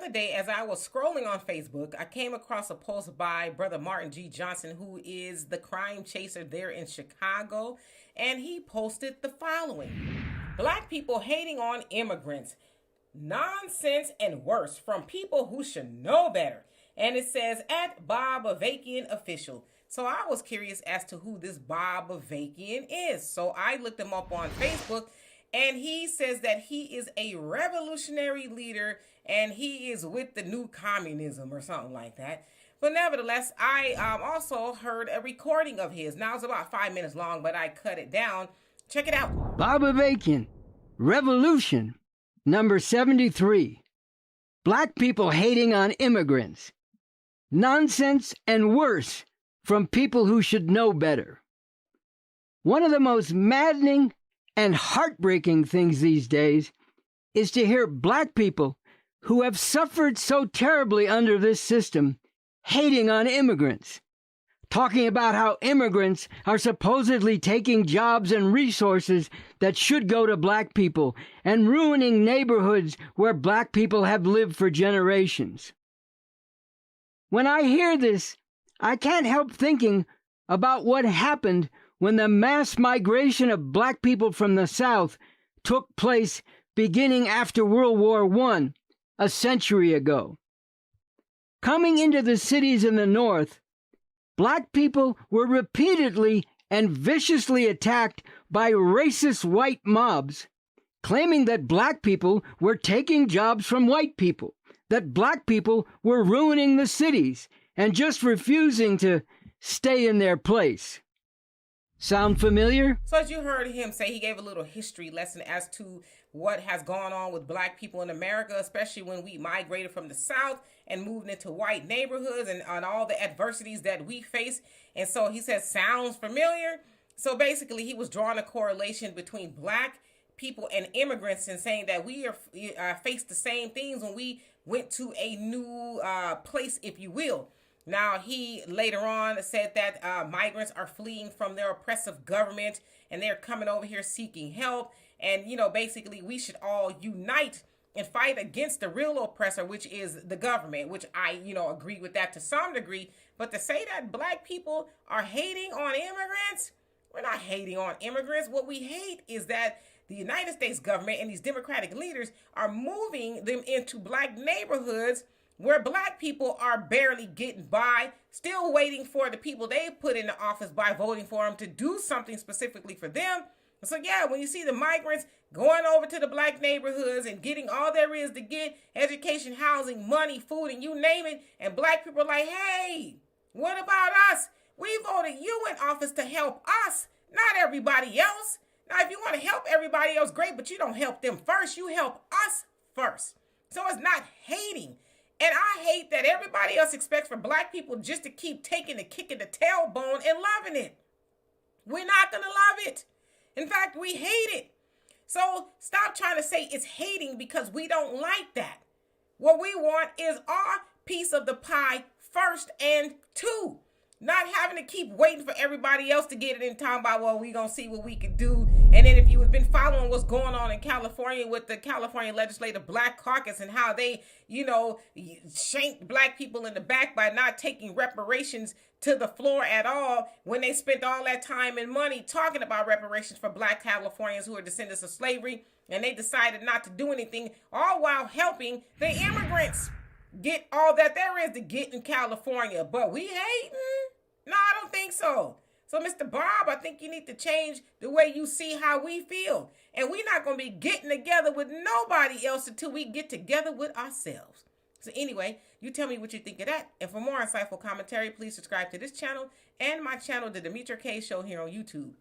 other day, as I was scrolling on Facebook, I came across a post by Brother Martin G. Johnson, who is the crime chaser there in Chicago, and he posted the following: Black people hating on immigrants. Nonsense and worse from people who should know better. And it says, at Bob Avakian official. So I was curious as to who this Bob Avakian is. So I looked him up on Facebook, and he says that he is a revolutionary leader and he is with the new communism or something like that. But nevertheless, I also heard a recording of his. Now it's about 5 minutes long, but I cut it down. Check it out. Bob Avakian, Revolution, number 73. Black people hating on immigrants. Nonsense and worse from people who should know better. One of the most maddening and heartbreaking things these days is to hear black people who have suffered so terribly under this system hating on immigrants, talking about how immigrants are supposedly taking jobs and resources that should go to black people and ruining neighborhoods where black people have lived for generations. When I hear this, I can't help thinking about what happened when the mass migration of black people from the South took place beginning after World War I, a century ago. Coming into the cities in the North, black people were repeatedly and viciously attacked by racist white mobs, claiming that black people were taking jobs from white people, that black people were ruining the cities and just refusing to stay in their place. Sound familiar? So as you heard him say, he gave a little history lesson as to what has gone on with black people in America, especially when we migrated from the South and moved into white neighborhoods and on all the adversities that we face. And so he says, sounds familiar. So basically he was drawing a correlation between black people and immigrants and saying that we faced the same things when we went to a new place, if you will. Now, he later on said that migrants are fleeing from their oppressive government and they're coming over here seeking help. And, basically we should all unite and fight against the real oppressor, which is the government, which I, agree with that to some degree. But to say that black people are hating on immigrants, we're not hating on immigrants. What we hate is that the United States government and these Democratic leaders are moving them into black neighborhoods where black people are barely getting by, still waiting for the people they put in the office by voting for them to do something specifically for them. So yeah, when you see the migrants going over to the black neighborhoods and getting all there is to get, education, housing, money, food, and you name it, and black people are like, hey, what about us? We voted you in office to help us, not everybody else. Now, if you want to help everybody else, great, but you don't help them first. You help us first. So it's not hating. And I hate that everybody else expects for black people just to keep taking the kick in the tailbone and loving it. We're not going to love it. In fact, we hate it. So stop trying to say it's hating because we don't like that. What we want is our piece of the pie first and two. Not having to keep waiting for everybody else to get it in time by, well, we going to see what we can do. And then if you have been following what's going on in California with the California Legislative Black Caucus and how they, shanked black people in the back by not taking reparations to the floor at all when they spent all that time and money talking about reparations for black Californians who are descendants of slavery, and they decided not to do anything, all while helping the immigrants get all that there is to get in California. But we hating? No, I don't think so. So, Mr. Bob, I think you need to change the way you see how we feel. And we're not going to be getting together with nobody else until we get together with ourselves. So anyway, you tell me what you think of that. And for more insightful commentary, please subscribe to this channel and my channel, The Demetra Kaye Show, here on YouTube.